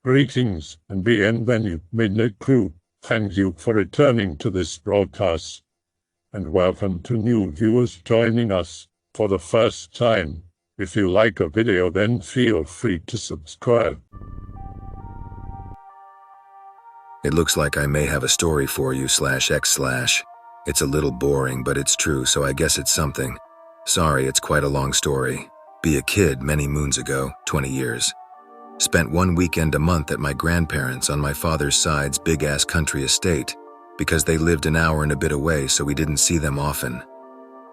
Greetings and bienvenue, Midnight Crew. Thank you for returning to this broadcast. And welcome to new viewers joining us for the first time. If you like a video, then feel free to subscribe. It looks like I may have a story for you /x/. It's a little boring, but it's true, so I guess it's something. Sorry, it's quite a long story. Be a kid many moons ago, 20 years. Spent one weekend a month at my grandparents' on my father's side's big-ass country estate, because they lived an hour and a bit away, so we didn't see them often.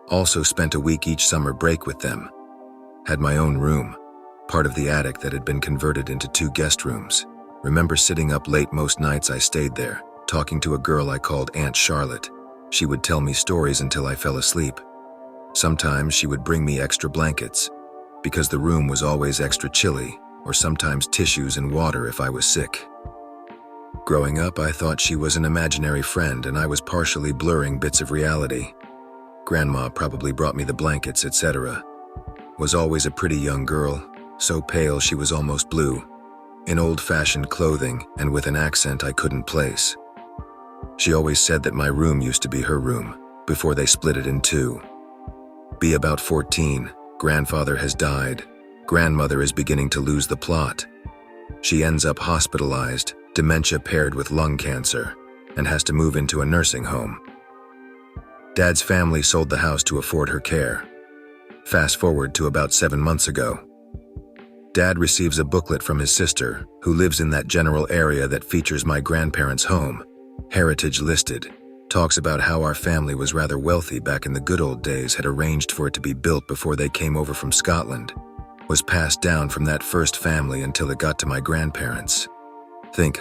Also spent a week each summer break with them. Had my own room, part of the attic that had been converted into 2 guest rooms. Remember sitting up late most nights I stayed there, talking to a girl I called Aunt Charlotte. She would tell me stories until I fell asleep. Sometimes she would bring me extra blankets, because the room was always extra chilly, or sometimes tissues and water if I was sick. Growing up, I thought she was an imaginary friend and I was partially blurring bits of reality. Grandma probably brought me the blankets, etc. Was always a pretty young girl, so pale she was almost blue, in old-fashioned clothing and with an accent I couldn't place. She always said that my room used to be her room, before they split it in 2. Be about 14, grandfather has died. Grandmother is beginning to lose the plot. She ends up hospitalized, dementia paired with lung cancer, and has to move into a nursing home. Dad's family sold the house to afford her care. Fast forward to about 7 months ago. Dad receives a booklet from his sister, who lives in that general area that features my grandparents' home, heritage listed, talks about how our family was rather wealthy back in the good old days, had arranged for it to be built before they came over from Scotland. Was passed down from that first family until it got to my grandparents. Think,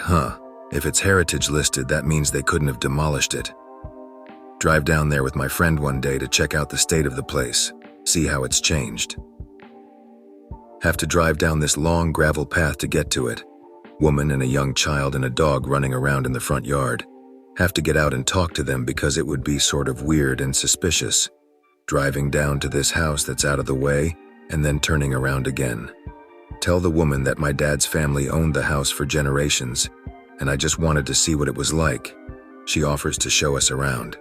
if it's heritage listed, that means they couldn't have demolished it. Drive down there with my friend one day to check out the state of the place, see how it's changed. Have to drive down this long gravel path to get to it. Woman and a young child and a dog running around in the front yard. Have to get out and talk to them because it would be sort of weird and suspicious. Driving down to this house that's out of the way, and then turning around again. Tell the woman that my dad's family owned the house for generations, and I just wanted to see what it was like. She offers to show us around.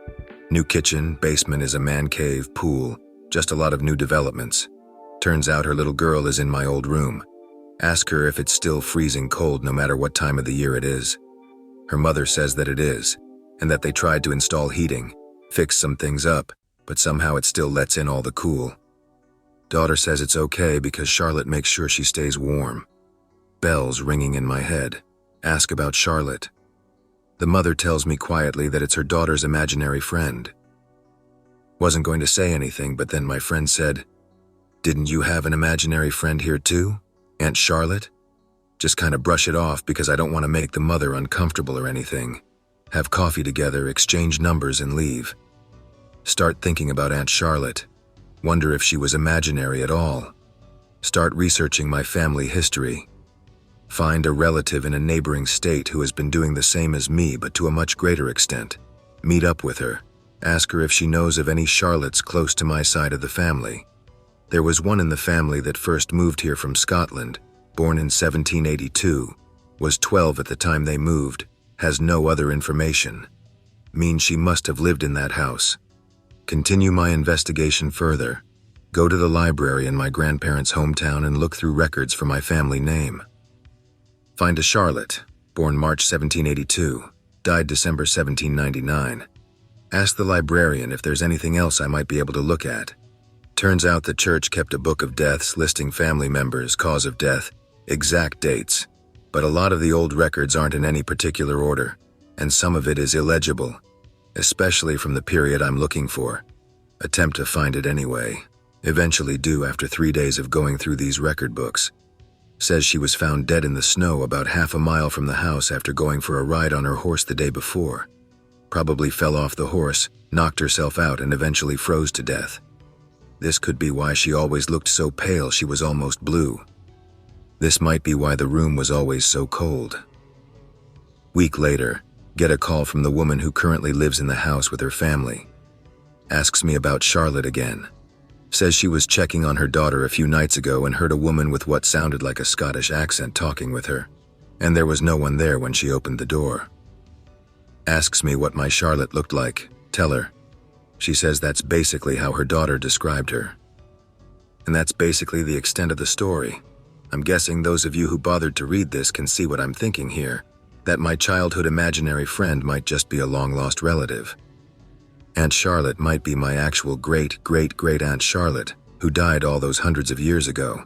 New kitchen, basement is a man cave, pool, just a lot of new developments. Turns out her little girl is in my old room. Ask her if it's still freezing cold no matter what time of the year it is. Her mother says that it is, and that they tried to install heating, fix some things up, but somehow it still lets in all the cool. Daughter says it's okay because Charlotte makes sure she stays warm. Bells ringing in my head. Ask about Charlotte. The mother tells me quietly that it's her daughter's imaginary friend. Wasn't going to say anything, but then my friend said, "Didn't you have an imaginary friend here too, Aunt Charlotte?" Just kind of brush it off because I don't want to make the mother uncomfortable or anything. Have coffee together, exchange numbers, and leave. Start thinking about Aunt Charlotte. Wonder if she was imaginary at all. Start researching my family history. Find a relative in a neighboring state who has been doing the same as me but to a much greater extent. Meet up with her. Ask her if she knows of any Charlottes close to my side of the family. There was one in the family that first moved here from Scotland, born in 1782, was 12 at the time they moved, has no other information. Means she must have lived in that house. Continue my investigation further. Go to the library in my grandparents' hometown and look through records for my family name. Find a Charlotte, born March 1782, died December 1799. Ask the librarian if there's anything else I might be able to look at. Turns out the church kept a book of deaths listing family members, cause of death, exact dates, but a lot of the old records aren't in any particular order, and some of it is illegible, especially from the period I'm looking for. Attempt to find it anyway. Eventually do after 3 days of going through these record books. Says she was found dead in the snow about half a mile from the house after going for a ride on her horse the day before. Probably fell off the horse, knocked herself out, and eventually froze to death. This could be why she always looked so pale she was almost blue. This might be why the room was always so cold. Week later, get a call from the woman who currently lives in the house with her family. Asks me about Charlotte again. Says she was checking on her daughter a few nights ago and heard a woman with what sounded like a Scottish accent talking with her. and there was no one there when she opened the door. Asks me what my Charlotte looked like. Tell her. She says that's basically how her daughter described her. And that's basically the extent of the story. I'm guessing those of you who bothered to read this can see what I'm thinking here, that my childhood imaginary friend might just be a long-lost relative. Aunt Charlotte might be my actual great-great-great-Aunt Charlotte, who died all those hundreds of years ago.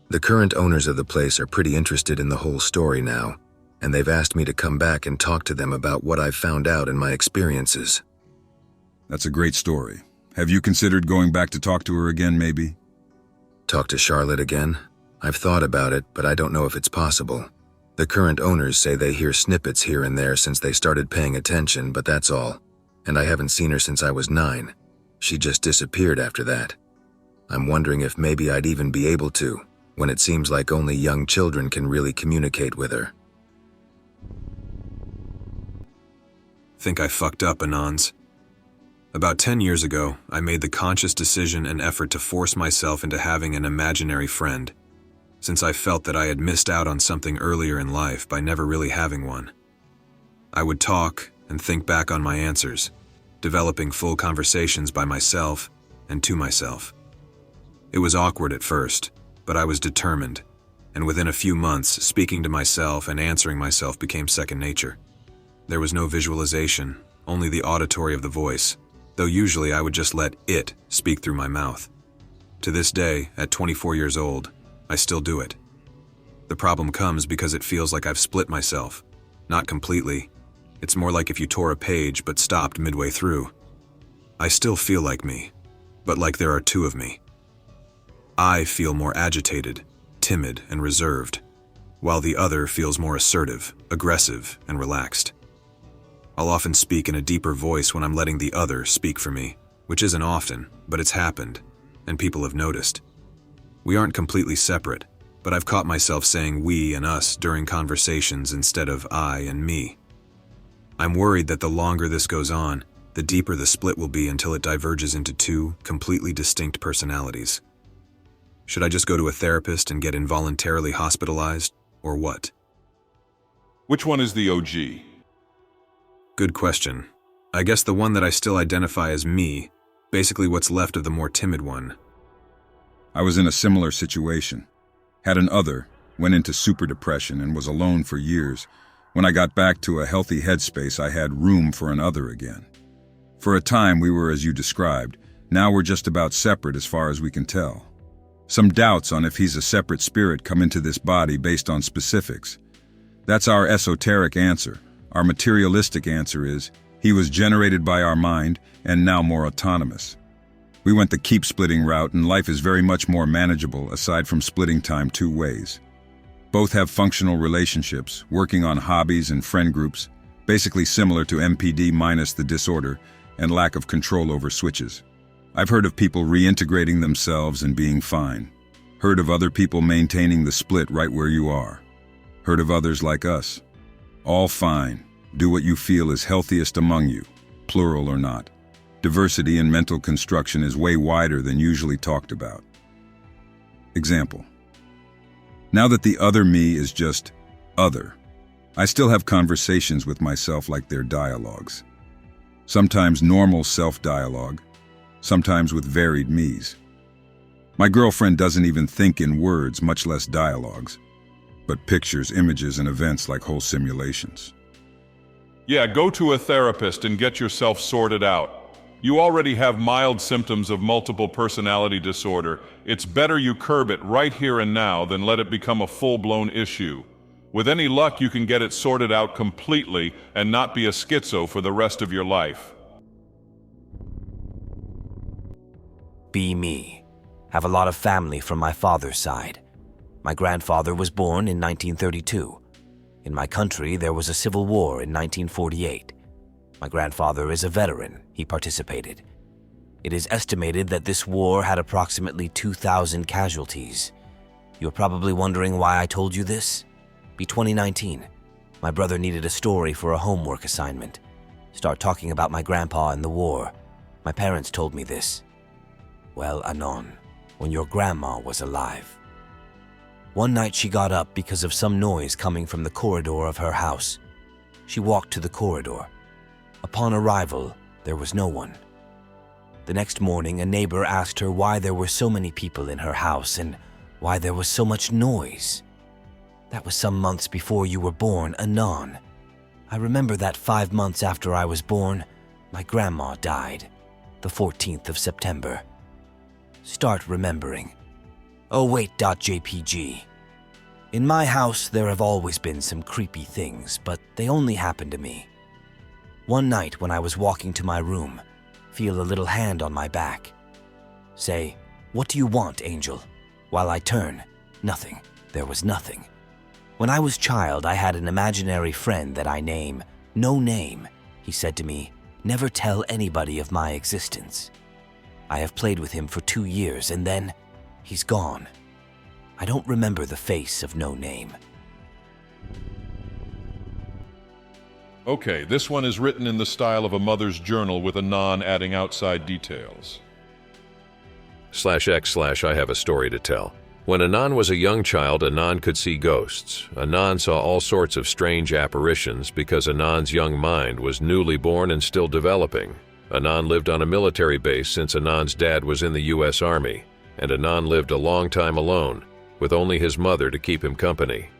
The current owners of the place are pretty interested in the whole story now, and they've asked me to come back and talk to them about what I've found out and my experiences. That's a great story. Have you considered going back to talk to her again, maybe? Talk to Charlotte again? I've thought about it, but I don't know if it's possible. The current owners say they hear snippets here and there since they started paying attention, but that's all. And I haven't seen her since I was 9. She just disappeared after that. I'm wondering if maybe I'd even be able to, when it seems like only young children can really communicate with her. Think I fucked up, Anons. About 10 years ago, I made the conscious decision and effort to force myself into having an imaginary friend, since I felt that I had missed out on something earlier in life by never really having one. I would talk and think back on my answers, developing full conversations by myself and to myself. It was awkward at first, but I was determined, and within a few months, speaking to myself and answering myself became second nature. There was no visualization, only the auditory of the voice, though usually I would just let it speak through my mouth. To this day, at 24 years old, I still do it. The problem comes because it feels like I've split myself. Not completely. It's more like if you tore a page but stopped midway through. I still feel like me, but like there are two of me. I feel more agitated, timid, and reserved, while the other feels more assertive, aggressive, and relaxed. I'll often speak in a deeper voice when I'm letting the other speak for me, which isn't often, but it's happened, and people have noticed. We aren't completely separate, but I've caught myself saying we and us during conversations instead of I and me. I'm worried that the longer this goes on, the deeper the split will be until it diverges into two completely distinct personalities. Should I just go to a therapist and get involuntarily hospitalized, or what? Which one is the OG? Good question. I guess the one that I still identify as me, basically what's left of the more timid one. I was in a similar situation. Had an other, went into super depression and was alone for years. When I got back to a healthy headspace, I had room for an other again. For a time we were as you described. Now we're just about separate as far as we can tell. Some doubts on if he's a separate spirit come into this body based on specifics. That's our esoteric answer. Our materialistic answer is, he was generated by our mind and now more autonomous. We went the keep splitting route and life is very much more manageable aside from splitting time 2 ways. Both have functional relationships, working on hobbies and friend groups, basically similar to MPD minus the disorder and lack of control over switches. I've heard of people reintegrating themselves and being fine. Heard of other people maintaining the split right where you are. Heard of others like us. All fine. Do what you feel is healthiest among you, plural or not. Diversity in mental construction is way wider than usually talked about. Example. Now that the other me is just other, I still have conversations with myself like they're dialogues. Sometimes normal self-dialogue, sometimes with varied me's. My girlfriend doesn't even think in words, much less dialogues, but pictures, images, and events like whole simulations. Yeah, go to a therapist and get yourself sorted out. You already have mild symptoms of multiple personality disorder. It's better you curb it right here and now than let it become a full-blown issue. With any luck, you can get it sorted out completely and not be a schizo for the rest of your life. Be me. Have a lot of family from my father's side. My grandfather was born in 1932. In my country, there was a civil war in 1948. My grandfather is a veteran. He participated. It is estimated that this war had approximately 2,000 casualties. You're probably wondering why I told you this? Be 2019. My brother needed a story for a homework assignment. Start talking about my grandpa and the war. My parents told me this. Well, Anon, when your grandma was alive. One night she got up because of some noise coming from the corridor of her house. She walked to the corridor. Upon arrival, there was no one. The next morning, a neighbor asked her why there were so many people in her house and why there was so much noise. That was some months before you were born, Anon. I remember that 5 months after I was born, my grandma died, the 14th of September. Start remembering. Oh wait, .jpg. In my house, there have always been some creepy things, but they only happen to me. One night when I was walking to my room, feel a little hand on my back. Say, "What do you want, Angel?" While I turn, nothing. There was nothing. When I was child, I had an imaginary friend that I name No Name. He said to me, "Never tell anybody of my existence." I have played with him for 2 years and then he's gone. I don't remember the face of No Name. Okay, this one is written in the style of a mother's journal with Anon adding outside details. /x/ I have a story to tell. When Anon was a young child, Anon could see ghosts. Anon saw all sorts of strange apparitions because Anon's young mind was newly born and still developing. Anon lived on a military base since Anon's dad was in the U.S. Army, and Anon lived a long time alone, with only his mother to keep him company.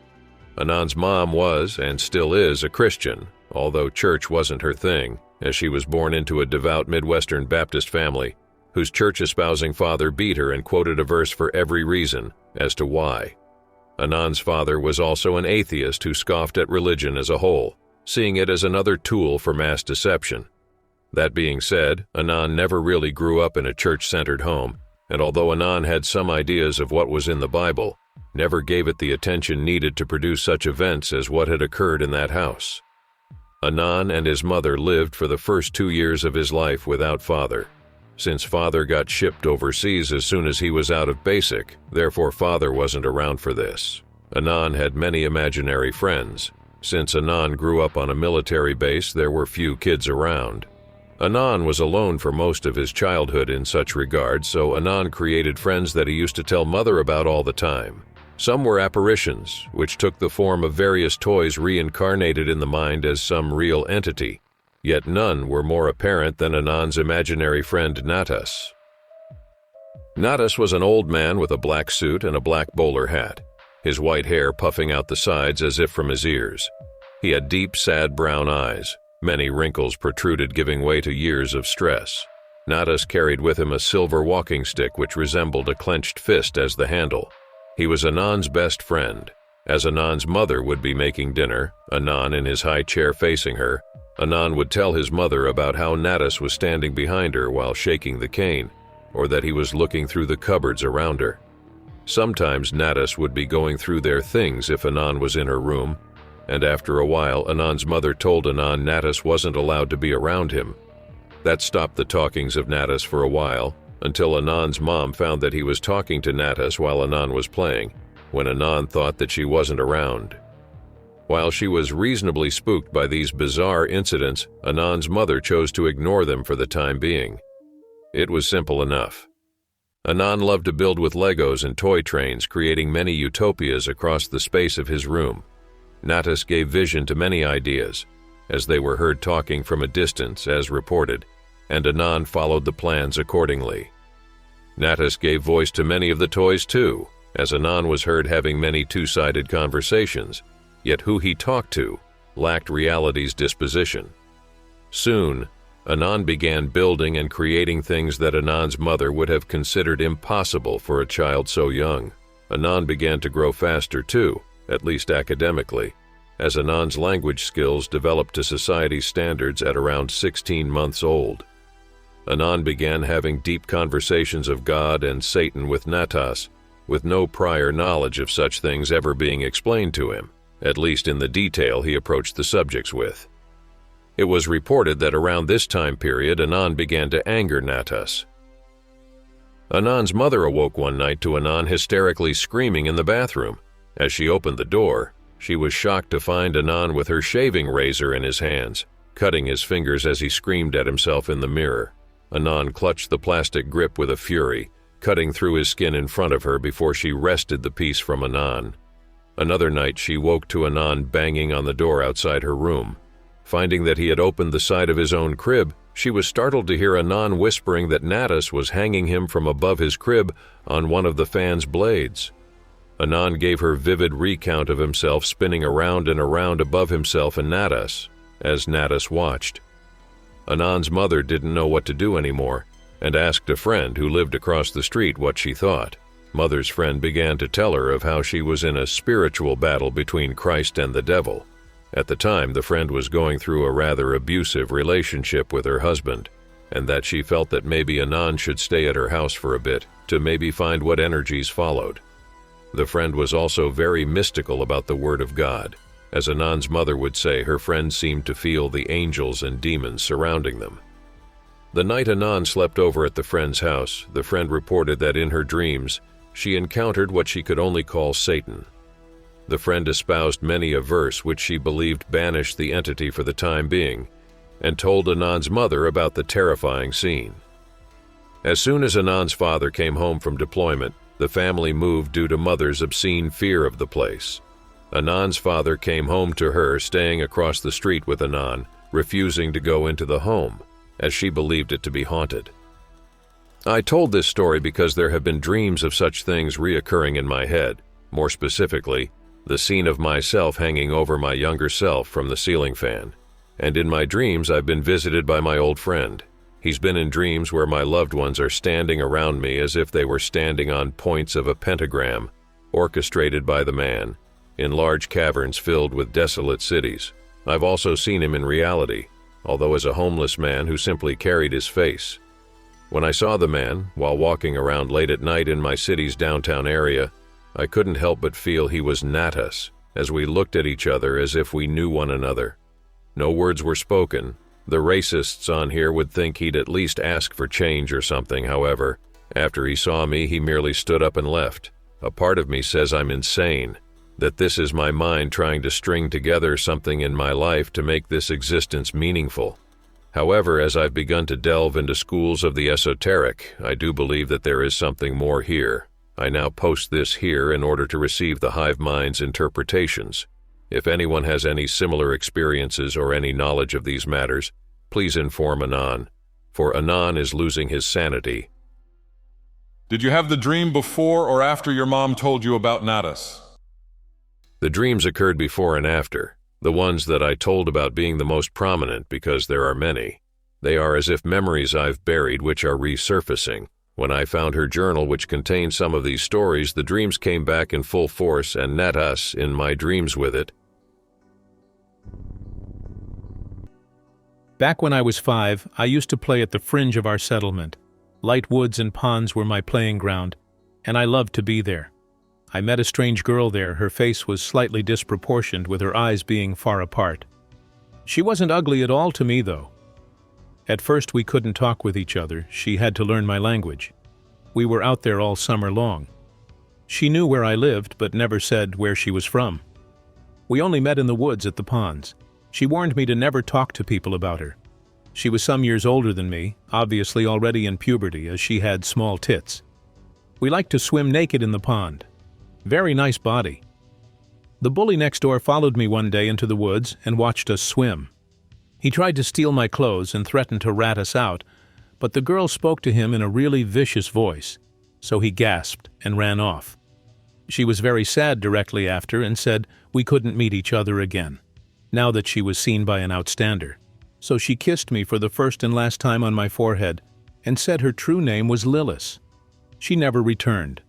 Anon's mom was, and still is, a Christian, although church wasn't her thing, as she was born into a devout Midwestern Baptist family, whose church-espousing father beat her and quoted a verse for every reason as to why. Anon's father was also an atheist who scoffed at religion as a whole, seeing it as another tool for mass deception. That being said, Anon never really grew up in a church-centered home, and although Anon had some ideas of what was in the Bible, never gave it the attention needed to produce such events as what had occurred in that house. Anon and his mother lived for the first 2 years of his life without father. Since father got shipped overseas as soon as he was out of basic, therefore father wasn't around for this. Anon had many imaginary friends. Since Anon grew up on a military base, there were few kids around. Anon was alone for most of his childhood in such regard, so Anon created friends that he used to tell mother about all the time. Some were apparitions, which took the form of various toys reincarnated in the mind as some real entity, yet none were more apparent than Anon's imaginary friend Natas. Natas was an old man with a black suit and a black bowler hat, his white hair puffing out the sides as if from his ears. He had deep, sad brown eyes. Many wrinkles protruded, giving way to years of stress. Natas carried with him a silver walking stick which resembled a clenched fist as the handle. He was Anon's best friend. As Anon's mother would be making dinner, Anon in his high chair facing her, Anon would tell his mother about how Natas was standing behind her while shaking the cane, or that he was looking through the cupboards around her. Sometimes Natas would be going through their things if Anon was in her room, and after a while Anon's mother told Anon Natas wasn't allowed to be around him. That stopped the talkings of Natas for a while, until Anon's mom found that he was talking to Natas while Anon was playing, when Anon thought that she wasn't around. While she was reasonably spooked by these bizarre incidents, Anon's mother chose to ignore them for the time being. It was simple enough. Anon loved to build with Legos and toy trains, creating many utopias across the space of his room. Natas gave vision to many ideas, as they were heard talking from a distance, as reported, and Anon followed the plans accordingly. Natas gave voice to many of the toys too, as Anon was heard having many two-sided conversations, yet who he talked to lacked reality's disposition. Soon, Anon began building and creating things that Anon's mother would have considered impossible for a child so young. Anon began to grow faster too, at least academically, as Anon's language skills developed to society's standards at around 16 months old. Anon began having deep conversations of God and Satan with Natas, with no prior knowledge of such things ever being explained to him, at least in the detail he approached the subjects with. It was reported that around this time period Anon began to anger Natas. Anon's mother awoke one night to Anon hysterically screaming in the bathroom. As she opened the door, she was shocked to find Anon with her shaving razor in his hands, cutting his fingers as he screamed at himself in the mirror. Anon clutched the plastic grip with a fury, cutting through his skin in front of her before she wrested the piece from Anon. Another night she woke to Anon banging on the door outside her room. Finding that he had opened the side of his own crib, she was startled to hear Anon whispering that Natas was hanging him from above his crib on one of the fan's blades. Anon gave her vivid recount of himself spinning around and around above himself and Natas, as Natas watched. Anon's mother didn't know what to do anymore, and asked a friend who lived across the street what she thought. Mother's friend began to tell her of how she was in a spiritual battle between Christ and the devil. At the time, the friend was going through a rather abusive relationship with her husband, and that she felt that maybe Anon should stay at her house for a bit to maybe find what energies followed. The friend was also very mystical about the Word of God. As Anon's mother would say, her friend seemed to feel the angels and demons surrounding them. The night Anon slept over at the friend's house, the friend reported that in her dreams, she encountered what she could only call Satan. The friend espoused many a verse which she believed banished the entity for the time being, and told Anon's mother about the terrifying scene. As soon as Anon's father came home from deployment, the family moved due to mother's obscene fear of the place. Anon's father came home to her, staying across the street with Anon, refusing to go into the home, as she believed it to be haunted. I told this story because there have been dreams of such things reoccurring in my head, more specifically, the scene of myself hanging over my younger self from the ceiling fan. And in my dreams, I've been visited by my old friend. He's been in dreams where my loved ones are standing around me as if they were standing on points of a pentagram, orchestrated by the man, in large caverns filled with desolate cities. I've also seen him in reality, although as a homeless man who simply carried his face. When I saw the man, while walking around late at night in my city's downtown area, I couldn't help but feel he was Natas, as we looked at each other as if we knew one another. No words were spoken. The racists on here would think he'd at least ask for change or something, however. After he saw me, he merely stood up and left. A part of me says I'm insane, that this is my mind trying to string together something in my life to make this existence meaningful. However, as I've begun to delve into schools of the esoteric, I do believe that there is something more here. I now post this here in order to receive the hive mind's interpretations. If anyone has any similar experiences or any knowledge of these matters, please inform Anon, for Anon is losing his sanity. Did you have the dream before or after your mom told you about Natas? The dreams occurred before and after, the ones that I told about being the most prominent because there are many. They are as if memories I've buried which are resurfacing. When I found her journal which contained some of these stories, the dreams came back in full force and Natas in my dreams with it. Back when I was 5, I used to play at the fringe of our settlement. Light woods and ponds were my playing ground, and I loved to be there. I met a strange girl there. Her face was slightly disproportioned, with her eyes being far apart. She wasn't ugly at all to me, though. At first we couldn't talk with each other. She had to learn my language. We were out there all summer long. She knew where I lived, but never said where she was from. We only met in the woods at the ponds. She warned me to never talk to people about her. She was some years older than me, obviously already in puberty, as she had small tits. We liked to swim naked in the pond. Very nice body. The bully next door followed me one day into the woods and watched us swim. He tried to steal my clothes and threatened to rat us out, but the girl spoke to him in a really vicious voice, so he gasped and ran off. She was very sad directly after and said we couldn't meet each other again, now that she was seen by an outstander. So she kissed me for the first and last time on my forehead and said her true name was Lilith. She never returned.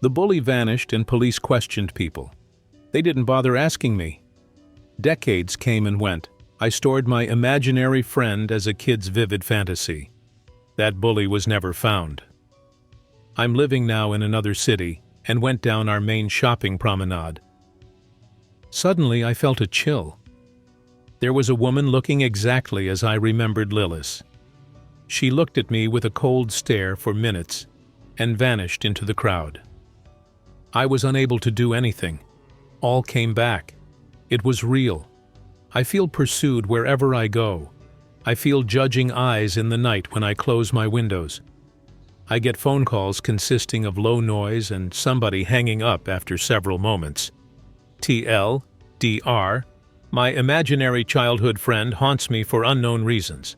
The bully vanished and police questioned people. They didn't bother asking me. Decades came and went. I stored my imaginary friend as a kid's vivid fantasy. That bully was never found. I'm living now in another city and went down our main shopping promenade. Suddenly I felt a chill. There was a woman looking exactly as I remembered Lilith. She looked at me with a cold stare for minutes and vanished into the crowd. I was unable to do anything. All came back. It was real. I feel pursued wherever I go. I feel judging eyes in the night when I close my windows. I get phone calls consisting of low noise and somebody hanging up after several moments. TL, DR, my imaginary childhood friend haunts me for unknown reasons.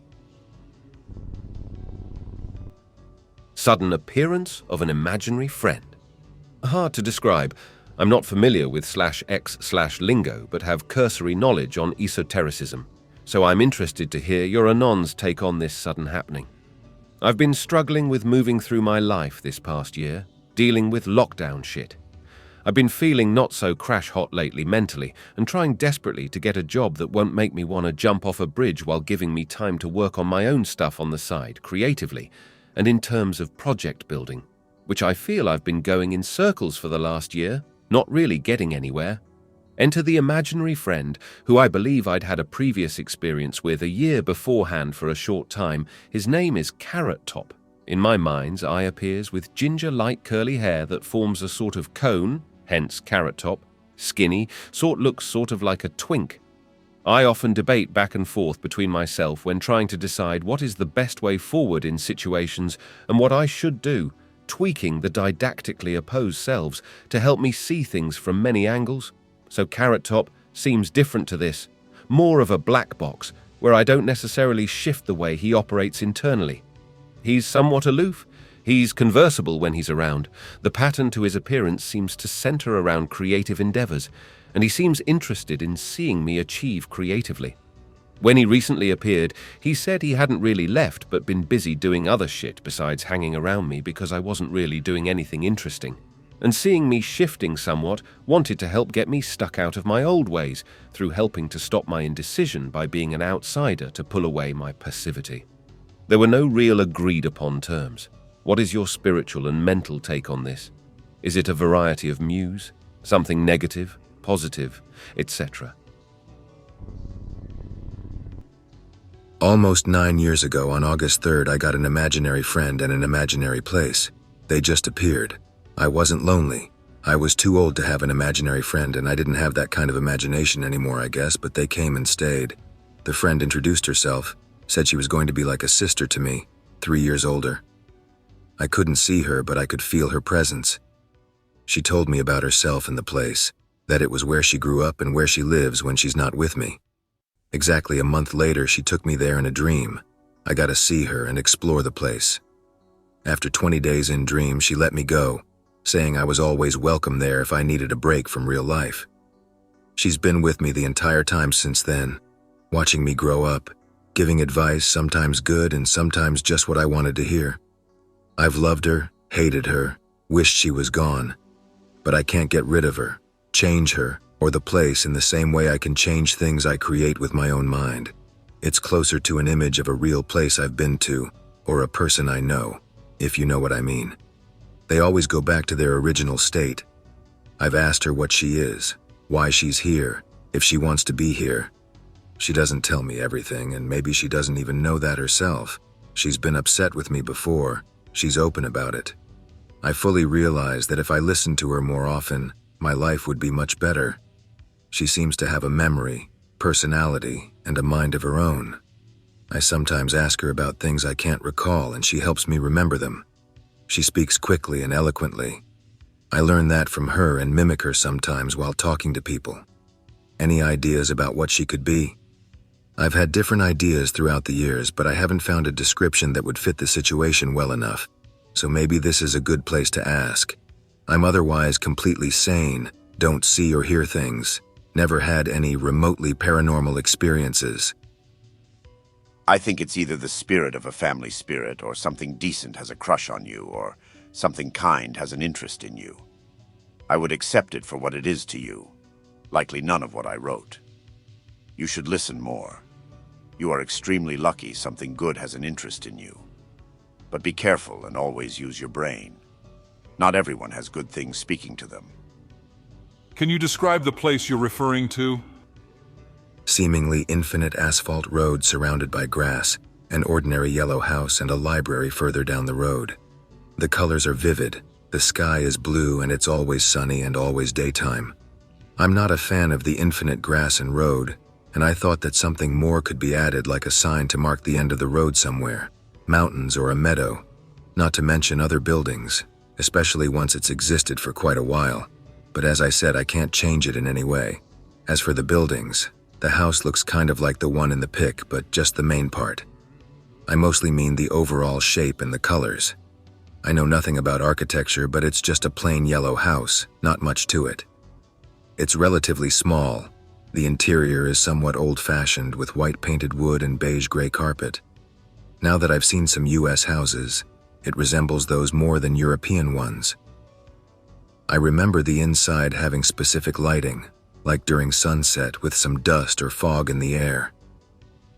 Sudden appearance of an imaginary friend. Hard to describe. I'm not familiar with /x/lingo, but have cursory knowledge on esotericism, so I'm interested to hear your anons take on this sudden happening. I've been struggling with moving through my life this past year, dealing with lockdown shit. I've been feeling not so crash hot lately mentally and trying desperately to get a job that won't make me want to jump off a bridge while giving me time to work on my own stuff on the side, creatively, and in terms of project building, which I feel I've been going in circles for the last year, not really getting anywhere. Enter the imaginary friend, who I believe I'd had a previous experience with a year beforehand for a short time. His name is Carrot Top. In my mind's eye appears with ginger light curly hair that forms a sort of cone, hence Carrot Top, skinny, looks sort of like a twink. I often debate back and forth between myself when trying to decide what is the best way forward in situations and what I should do, tweaking the didactically opposed selves to help me see things from many angles. So Carrot Top seems different to this, more of a black box, where I don't necessarily shift the way he operates internally. He's somewhat aloof. He's conversable when he's around. The pattern to his appearance seems to center around creative endeavors, and he seems interested in seeing me achieve creatively. When he recently appeared, he said he hadn't really left but been busy doing other shit besides hanging around me because I wasn't really doing anything interesting. And seeing me shifting somewhat, wanted to help get me stuck out of my old ways through helping to stop my indecision by being an outsider to pull away my passivity. There were no real agreed upon terms. What is your spiritual and mental take on this? Is it a variety of muse, something negative, positive, etc.? Almost 9 years ago, on August 3rd, I got an imaginary friend and an imaginary place. They just appeared. I wasn't lonely. I was too old to have an imaginary friend, and I didn't have that kind of imagination anymore, I guess, but they came and stayed. The friend introduced herself, said she was going to be like a sister to me, 3 years older. I couldn't see her, but I could feel her presence. She told me about herself and the place, that it was where she grew up and where she lives when she's not with me. Exactly a month later, she took me there in a dream. I got to see her and explore the place. After 20 days in dream, she let me go, saying I was always welcome there if I needed a break from real life. She's been with me the entire time since then, watching me grow up, giving advice, sometimes good and sometimes just what I wanted to hear. I've loved her, hated her, wished she was gone, but I can't get rid of her, change her, or the place in the same way I can change things I create with my own mind. It's closer to an image of a real place I've been to, or a person I know, if you know what I mean. They always go back to their original state. I've asked her what she is, why she's here, if she wants to be here. She doesn't tell me everything, and maybe she doesn't even know that herself. She's been upset with me before. She's open about it. I fully realize that if I listened to her more often, my life would be much better. She seems to have a memory, personality, and a mind of her own. I sometimes ask her about things I can't recall, and she helps me remember them. She speaks quickly and eloquently. I learn that from her and mimic her sometimes while talking to people. Any ideas about what she could be? I've had different ideas throughout the years, but I haven't found a description that would fit the situation well enough, so maybe this is a good place to ask. I'm otherwise completely sane, don't see or hear things, never had any remotely paranormal experiences. I think it's either the spirit of a family spirit, or something decent has a crush on you, or something kind has an interest in you. I would accept it for what it is to you, likely none of what I wrote. You should listen more. You are extremely lucky something good has an interest in you. But be careful and always use your brain. Not everyone has good things speaking to them. Can you describe the place you're referring to? Seemingly infinite asphalt road surrounded by grass, an ordinary yellow house, and a library further down the road. The colors are vivid, the sky is blue, and it's always sunny and always daytime. I'm not a fan of the infinite grass and road, and I thought that something more could be added, like a sign to mark the end of the road somewhere, mountains or a meadow. not to mention other buildings, especially once it's existed for quite a while. But as I said, I can't change it in any way. As for the buildings, the house looks kind of like the one in the pic, but just the main part. I mostly mean the overall shape and the colors. I know nothing about architecture, but it's just a plain yellow house, not much to it. It's relatively small. The interior is somewhat old-fashioned with white painted wood and beige gray carpet. Now that I've seen some US houses, it resembles those more than European ones. I remember the inside having specific lighting, like during sunset with some dust or fog in the air.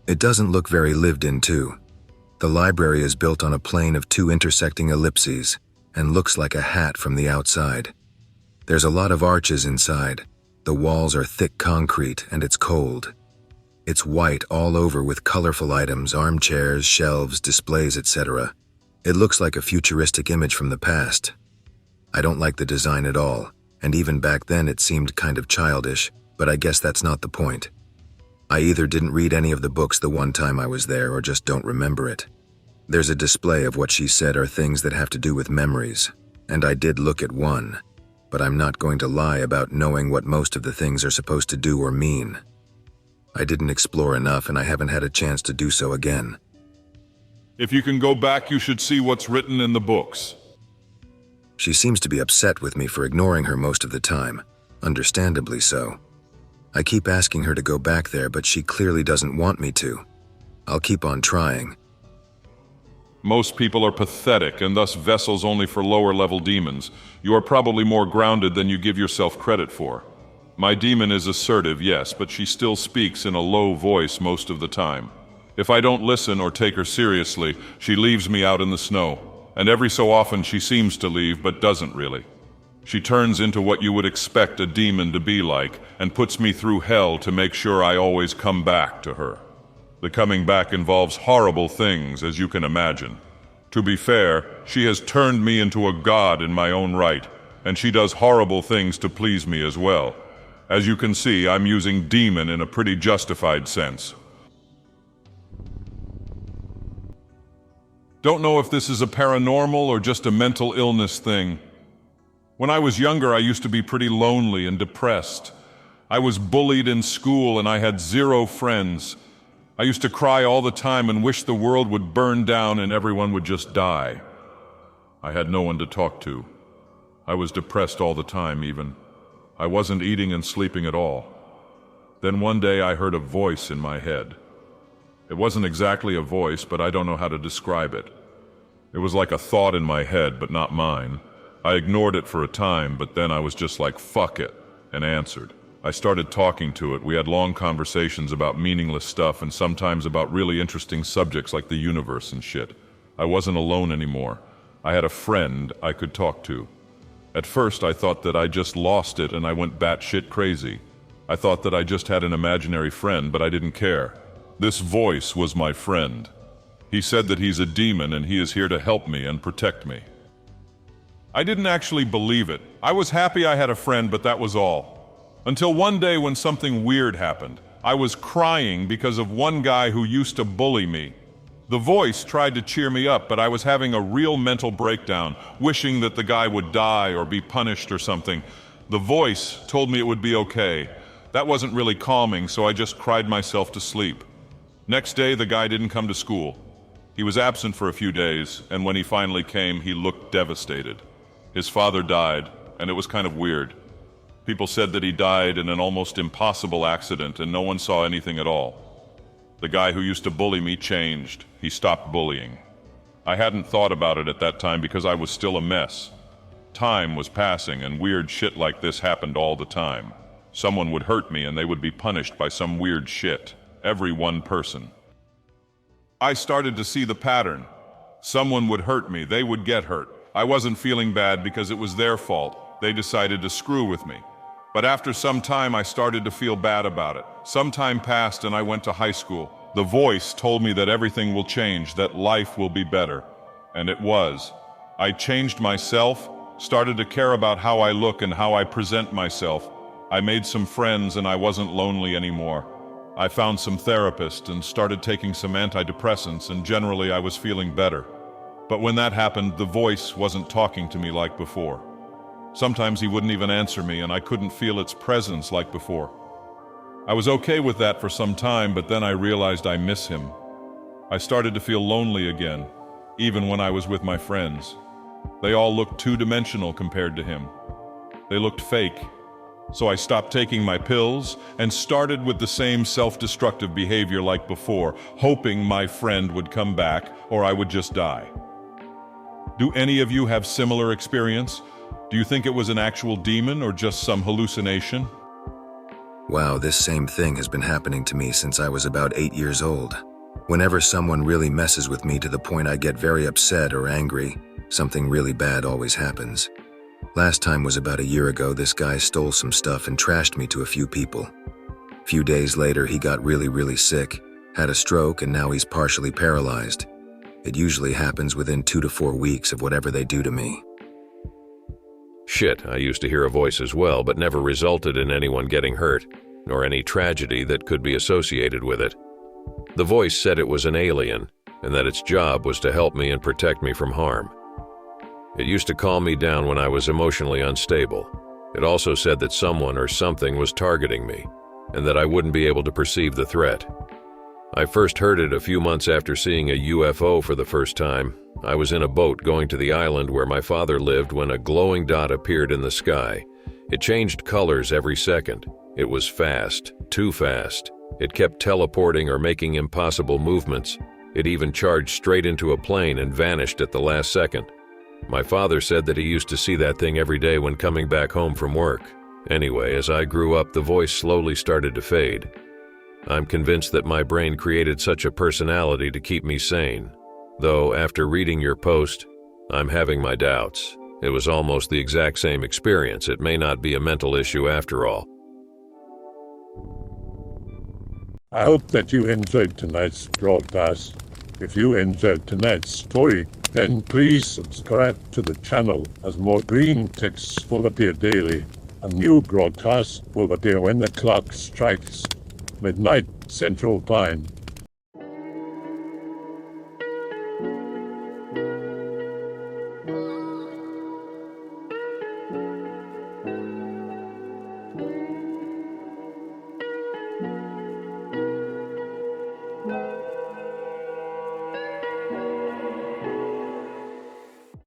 It doesn't look very lived in too. The library is built on a plane of 2 intersecting ellipses and looks like a hat from the outside. There's a lot of arches inside. The walls are thick concrete and it's cold. It's white all over with colorful items, armchairs, shelves, displays, etc. It looks like a futuristic image from the past. I don't like the design at all, and even back then it seemed kind of childish, but I guess that's not the point. I either didn't read any of the books the one time I was there or just don't remember it. There's a display of what she said are things that have to do with memories, and I did look at one, but I'm not going to lie about knowing what most of the things are supposed to do or mean. I didn't explore enough and I haven't had a chance to do so again. If you can go back, you should see what's written in the books. She seems to be upset with me for ignoring her most of the time, understandably so. I keep asking her to go back there, but she clearly doesn't want me to. I'll keep on trying. Most people are pathetic and thus vessels only for lower-level demons. You are probably more grounded than you give yourself credit for. My demon is assertive, yes, but she still speaks in a low voice most of the time. If I don't listen or take her seriously, she leaves me out in the snow. And every so often she seems to leave, but doesn't really. She turns into what you would expect a demon to be like, and puts me through hell to make sure I always come back to her. The coming back involves horrible things, as you can imagine. To be fair, she has turned me into a god in my own right, and she does horrible things to please me as well. As you can see, I'm using demon in a pretty justified sense. Don't know if this is a paranormal or just a mental illness thing. When I was younger, I used to be pretty lonely and depressed. I was bullied in school and I had 0 friends. I used to cry all the time and wish the world would burn down and everyone would just die. I had no one to talk to. I was depressed all the time even. I wasn't eating and sleeping at all. Then one day I heard a voice in my head. It wasn't exactly a voice, but I don't know how to describe it. It was like a thought in my head, but not mine. I ignored it for a time, but then I was just like, fuck it, and answered. I started talking to it. We had long conversations about meaningless stuff and sometimes about really interesting subjects like the universe and shit. I wasn't alone anymore. I had a friend I could talk to. At first I thought that I just lost it and I went batshit crazy. I thought that I just had an imaginary friend, but I didn't care. This voice was my friend. He said that he's a demon and he is here to help me and protect me. I didn't actually believe it. I was happy I had a friend, but that was all. Until one day when something weird happened. I was crying because of one guy who used to bully me. The voice tried to cheer me up, but I was having a real mental breakdown, wishing that the guy would die or be punished or something. The voice told me it would be okay. That wasn't really calming, so I just cried myself to sleep. Next day, the guy didn't come to school. He was absent for a few days, and when he finally came, he looked devastated. His father died, and it was kind of weird. People said that he died in an almost impossible accident, and no one saw anything at all. The guy who used to bully me changed. He stopped bullying. I hadn't thought about it at that time because I was still a mess. Time was passing, and weird shit like this happened all the time. Someone would hurt me, and they would be punished by some weird shit. Every one person. I started to see the pattern. Someone would hurt me, they would get hurt. I wasn't feeling bad because it was their fault. They decided to screw with me. But after some time, I started to feel bad about it. Some time passed and I went to high school. The voice told me that everything will change, that life will be better. And it was. I changed myself, started to care about how I look and how I present myself. I made some friends and I wasn't lonely anymore. I found some therapists and started taking some antidepressants, and generally I was feeling better. But when that happened, the voice wasn't talking to me like before. Sometimes he wouldn't even answer me, and I couldn't feel its presence like before. I was okay with that for some time, but then I realized I miss him. I started to feel lonely again, even when I was with my friends. They all looked two-dimensional compared to him. They looked fake. So I stopped taking my pills and started with the same self-destructive behavior like before, hoping my friend would come back or I would just die. Do any of you have similar experience? Do you think it was an actual demon or just some hallucination? Wow, this same thing has been happening to me since I was about 8 years old. Whenever someone really messes with me to the point I get very upset or angry, something really bad always happens. Last time was about a year ago. This guy stole some stuff and trashed me to a few people. Few days later, he got really sick, had a stroke, and now he's partially paralyzed. It usually happens within 2 to 4 weeks of whatever they do to me. Shit, I used to hear a voice as well, but never resulted in anyone getting hurt, nor any tragedy that could be associated with it. The voice said it was an alien, and that its job was to help me and protect me from harm. It used to calm me down when I was emotionally unstable. It also said that someone or something was targeting me, and that I wouldn't be able to perceive the threat. I first heard it a few months after seeing a UFO for the first time. I was in a boat going to the island where my father lived when a glowing dot appeared in the sky. It changed colors every second. It was fast, too fast. It kept teleporting or making impossible movements. It even charged straight into a plane and vanished at the last second. My father said that he used to see that thing every day when coming back home from work. Anyway, as I grew up, the voice slowly started to fade. I'm convinced that my brain created such a personality to keep me sane. Though, after reading your post, I'm having my doubts. It was almost the exact same experience. It may not be a mental issue after all. I hope that you enjoyed tonight's broadcast. If you enjoyed tonight's story, then please subscribe to the channel as more Greentext will appear daily. A new broadcast will appear when the clock strikes midnight Central Time.